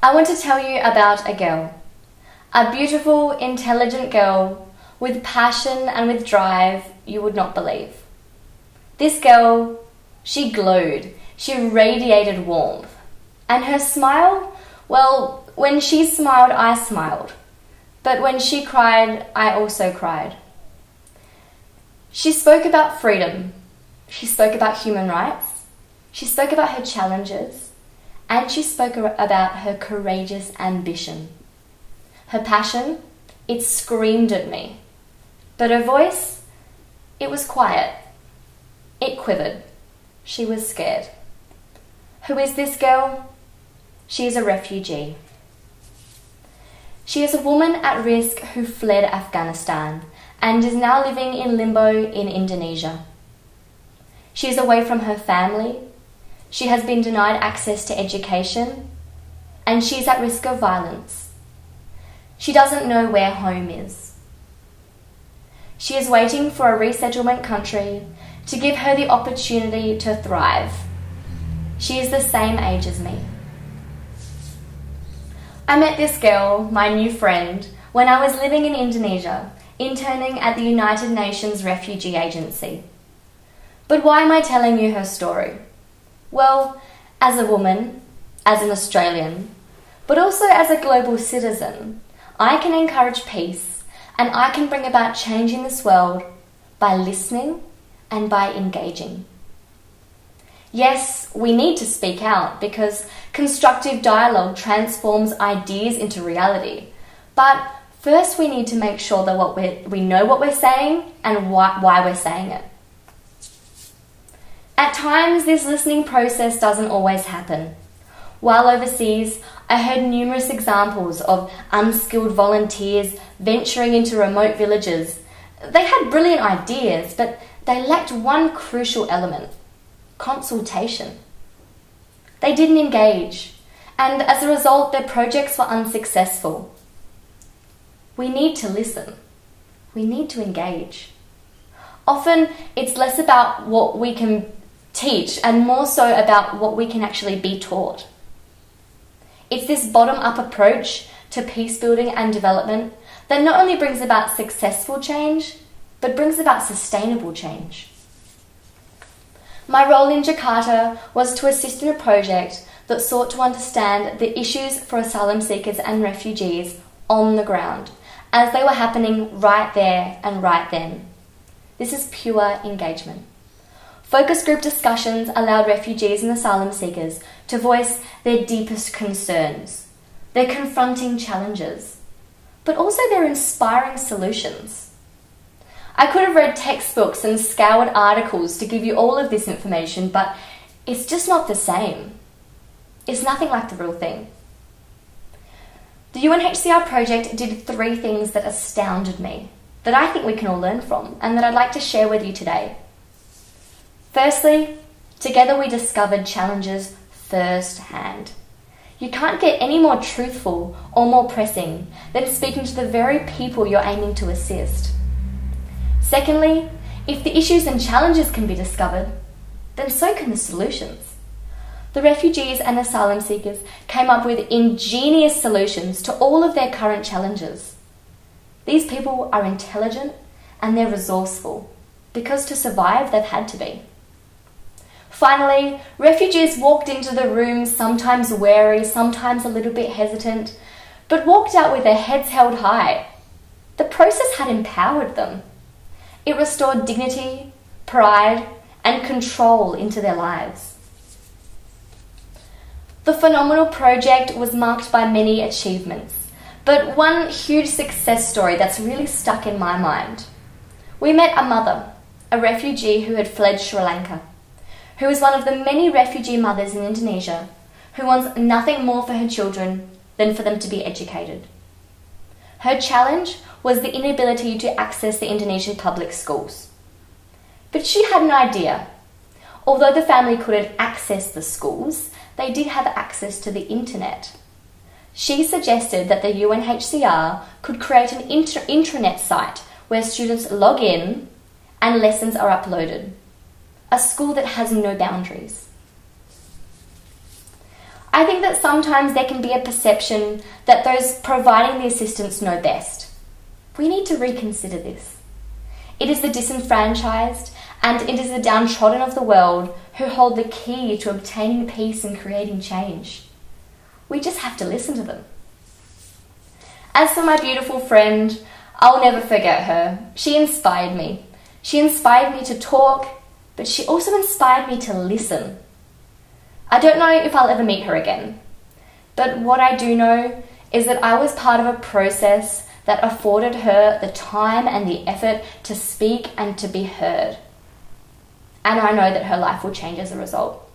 I want to tell you about a girl. A beautiful, intelligent girl with passion and with drive you would not believe. This girl, she glowed. She radiated warmth. And her smile, well, when she smiled, I smiled. But when she cried, I also cried. She spoke about freedom. She spoke about human rights. She spoke about her challenges. And she spoke about her courageous ambition. Her passion, it screamed at me. But her voice, it was quiet. It quivered. She was scared. Who is this girl? She is a refugee. She is a woman at risk who fled Afghanistan and is now living in limbo in Indonesia. She is away from her family. She has been denied access to education, and she is at risk of violence. She doesn't know where home is. She is waiting for a resettlement country to give her the opportunity to thrive. She is the same age as me. I met this girl, my new friend, when I was living in Indonesia, interning at the United Nations Refugee Agency. But why am I telling you her story? Well, as a woman, as an Australian, but also as a global citizen, I can encourage peace and I can bring about change in this world by listening and by engaging. Yes, we need to speak out because constructive dialogue transforms ideas into reality. But first we need to make sure that we know what we're saying and why we're saying it. At times, this listening process doesn't always happen. While overseas, I heard numerous examples of unskilled volunteers venturing into remote villages. They had brilliant ideas, but they lacked one crucial element: consultation. They didn't engage, and as a result, their projects were unsuccessful. We need to listen. We need to engage. Often, it's less about what we can teach and more so about what we can actually be taught. It's this bottom-up approach to peace building and development that not only brings about successful change, but brings about sustainable change. My role in Jakarta was to assist in a project that sought to understand the issues for asylum seekers and refugees on the ground, as they were happening right there and right then. This is pure engagement. Focus group discussions allowed refugees and asylum seekers to voice their deepest concerns, their confronting challenges, but also their inspiring solutions. I could have read textbooks and scoured articles to give you all of this information, but it's just not the same. It's nothing like the real thing. The UNHCR project did 3 things that astounded me, that I think we can all learn from, and that I'd like to share with you today. Firstly, together we discovered challenges firsthand. You can't get any more truthful or more pressing than speaking to the very people you're aiming to assist. Secondly, if the issues and challenges can be discovered, then so can the solutions. The refugees and asylum seekers came up with ingenious solutions to all of their current challenges. These people are intelligent and they're resourceful, because to survive they've had to be. Finally, refugees walked into the room sometimes wary, sometimes a little bit hesitant, but walked out with their heads held high. The process had empowered them. It restored dignity, pride, and control into their lives. The phenomenal project was marked by many achievements, but one huge success story that's really stuck in my mind. We met a mother, a refugee who had fled Sri Lanka, who is one of the many refugee mothers in Indonesia who wants nothing more for her children than for them to be educated. Her challenge was the inability to access the Indonesian public schools. But she had an idea. Although the family couldn't access the schools, they did have access to the internet. She suggested that the UNHCR could create an intranet site where students log in and lessons are uploaded. A school that has no boundaries. I think that sometimes there can be a perception that those providing the assistance know best. We need to reconsider this. It is the disenfranchised and it is the downtrodden of the world who hold the key to obtaining peace and creating change. We just have to listen to them. As for my beautiful friend, I'll never forget her. She inspired me. She inspired me to talk, but she also inspired me to listen. I don't know if I'll ever meet her again, but what I do know is that I was part of a process that afforded her the time and the effort to speak and to be heard. And I know that her life will change as a result.